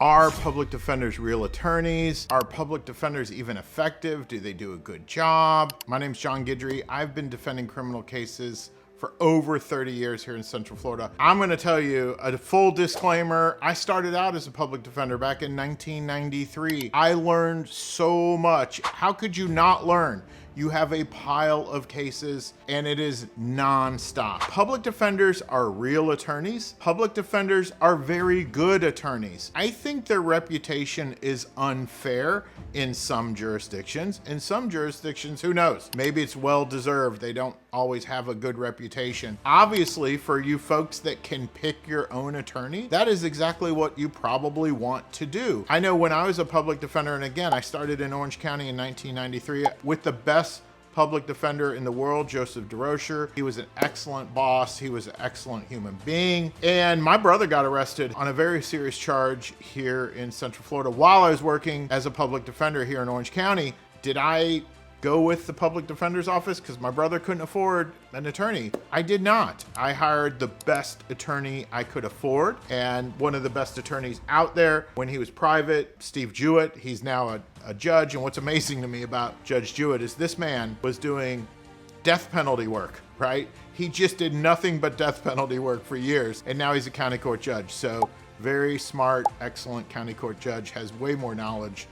Are public defenders real attorneys? Are public defenders even effective? Do they do a good job? My name's John Guidry. I've been defending criminal cases for over 30 years here in Central Florida. I'm gonna tell you a full disclaimer. I started out as a public defender back in 1993. I learned so much. How could you not learn? You have a pile of cases and it is nonstop. Public defenders are real attorneys. Public defenders are very good attorneys. I think their reputation is unfair in some jurisdictions. In some jurisdictions, who knows? Maybe it's well-deserved. They don't always have a good reputation. Obviously, for you folks that can pick your own attorney, that is exactly what you probably want to do. I know when I was a public defender, and again, I started in Orange County in 1993 with the best public defender in the world, Joseph DeRocher. He was an excellent boss. He was an excellent human being. And my brother got arrested on a very serious charge here in Central Florida while I was working as a public defender here in Orange County. Did I go with the public defender's office because my brother couldn't afford an attorney? I did not. I hired the best attorney I could afford, and one of the best attorneys out there when he was private, Steve Jewett. He's now a judge, and what's amazing to me about Judge Jewett is this man was doing death penalty work, right? He just did nothing but death penalty work for years, and now he's a county court judge. So very smart, excellent county court judge, has way more knowledge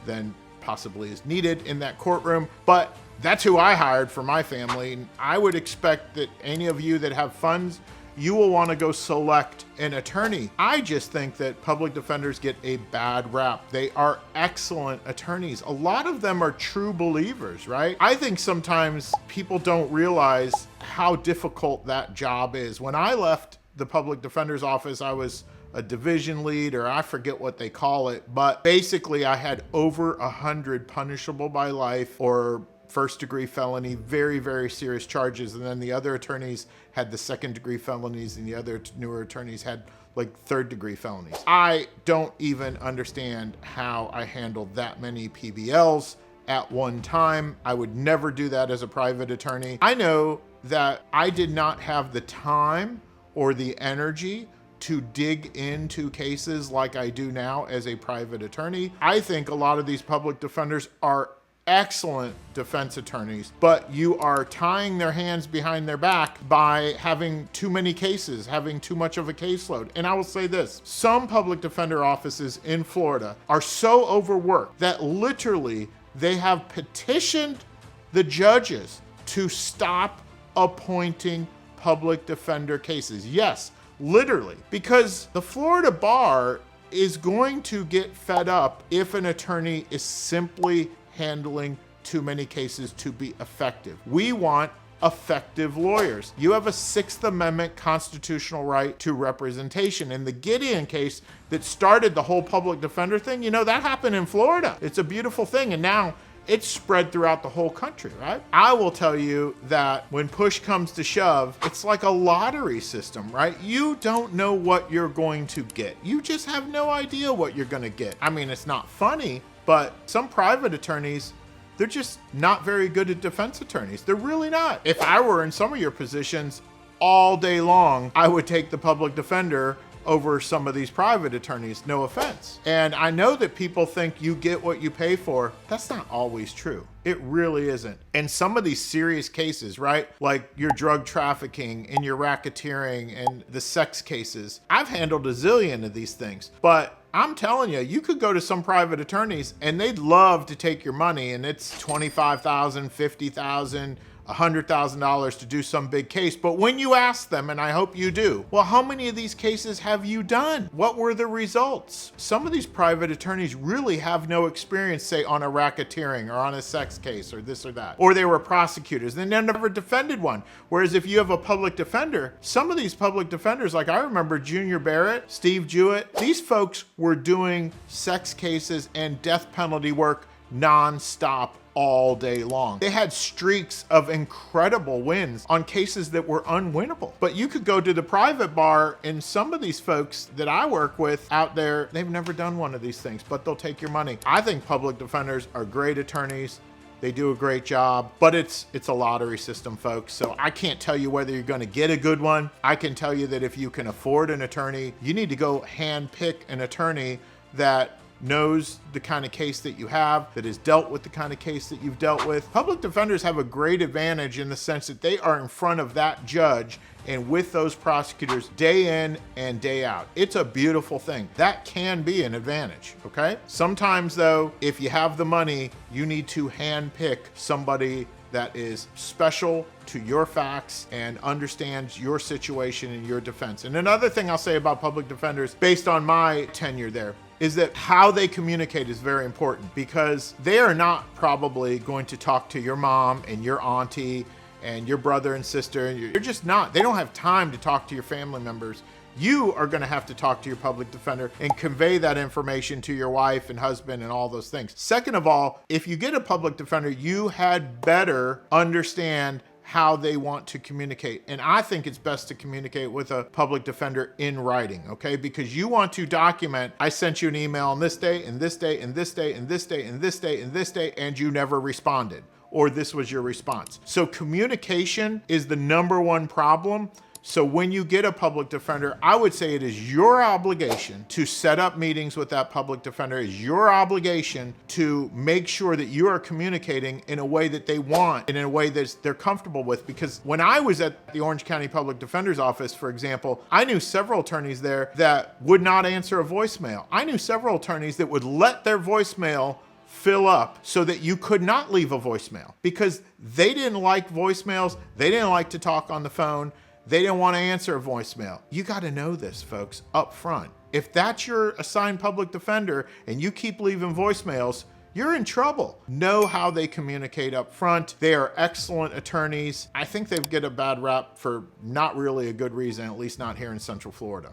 than possibly is needed in that courtroom, but that's who I hired for my family. And I would expect that any of you that have funds, you will want to go select an attorney. I just think that public defenders get a bad rap. They are excellent attorneys. A lot of them are true believers, right? I think sometimes people don't realize how difficult that job is. When I left the public defender's office, I was a division lead, or I forget what they call it, but basically I had over 100 punishable by life or first degree felony, very, very serious charges. And then the other attorneys had the second degree felonies, and the other newer attorneys had like third degree felonies. I don't even understand how I handled that many PBLs at one time. I would never do that as a private attorney. I know that I did not have the time or the energy to dig into cases like I do now as a private attorney. I think a lot of these public defenders are excellent defense attorneys, but you are tying their hands behind their back by having too many cases, having too much of a caseload. And I will say this, some public defender offices in Florida are so overworked that literally they have petitioned the judges to stop appointing public defender cases. Yes, literally, because the Florida bar is going to get fed up if an attorney is simply handling too many cases to be effective. We want effective lawyers. You have a Sixth Amendment constitutional right to representation. In the Gideon case that started the whole public defender thing, you know, that happened in Florida. It's a beautiful thing. And now it's spread throughout the whole country, right? I will tell you that when push comes to shove, it's like a lottery system, right? You don't know what you're going to get. You just have no idea what you're going to get. I mean, it's not funny, but some private attorneys, they're just not very good at defense attorneys. They're really not. If I were in some of your positions all day long, I would take the public defender over some of these private attorneys, no offense. And I know that people think you get what you pay for. That's not always true. It really isn't. And some of these serious cases, right? Like your drug trafficking and your racketeering and the sex cases. I've handled a zillion of these things, but I'm telling you, you could go to some private attorneys and they'd love to take your money, and it's $25,000, $50,000, $100,000 to do some big case. But when you ask them, and I hope you do, well, how many of these cases have you done? What were the results? Some of these private attorneys really have no experience, say on a racketeering or on a sex case or this or that, or they were prosecutors and they never defended one. Whereas if you have a public defender, some of these public defenders, like I remember Junior Barrett, Steve Jewett, these folks were doing sex cases and death penalty work nonstop all day long. They had streaks of incredible wins on cases that were unwinnable. But you could go to the private bar, and some of these folks that I work with out there, they've never done one of these things, but they'll take your money. I think public defenders are great attorneys. They do a great job, but it's a lottery system, folks. So I can't tell you whether you're going to get a good one. I can tell you that if you can afford an attorney, you need to go hand pick an attorney that knows the kind of case that you have, that has dealt with the kind of case that you've dealt with. Public defenders have a great advantage in the sense that they are in front of that judge and with those prosecutors day in and day out. It's a beautiful thing. That can be an advantage, okay? Sometimes though, if you have the money, you need to handpick somebody that is special to your facts and understands your situation and your defense. And another thing I'll say about public defenders, based on my tenure there, is that how they communicate is very important, because they are not probably going to talk to your mom and your auntie and your brother and sister. You're just not. They don't have time to talk to your family members. You are going to have to talk to your public defender and convey that information to your wife and husband and all those things. Second of all, if you get a public defender, you had better understand how they want to communicate. And I think it's best to communicate with a public defender in writing, okay? Because you want to document, I sent you an email on this day, and this day, and this day, and this day, and this day, and this day, and you never responded, or this was your response. So communication is the number one problem. So when you get a public defender, I would say it is your obligation to set up meetings with that public defender. It is your obligation to make sure that you are communicating in a way that they want and in a way that they're comfortable with. Because when I was at the Orange County Public Defender's Office, for example, I knew several attorneys there that would not answer a voicemail. I knew several attorneys that would let their voicemail fill up so that you could not leave a voicemail because they didn't like voicemails. They didn't like to talk on the phone. They didn't want to answer a voicemail. You got to know this, folks, up front. If that's your assigned public defender and you keep leaving voicemails, you're in trouble. Know how they communicate up front. They are excellent attorneys. I think they get a bad rap for not really a good reason, at least not here in Central Florida.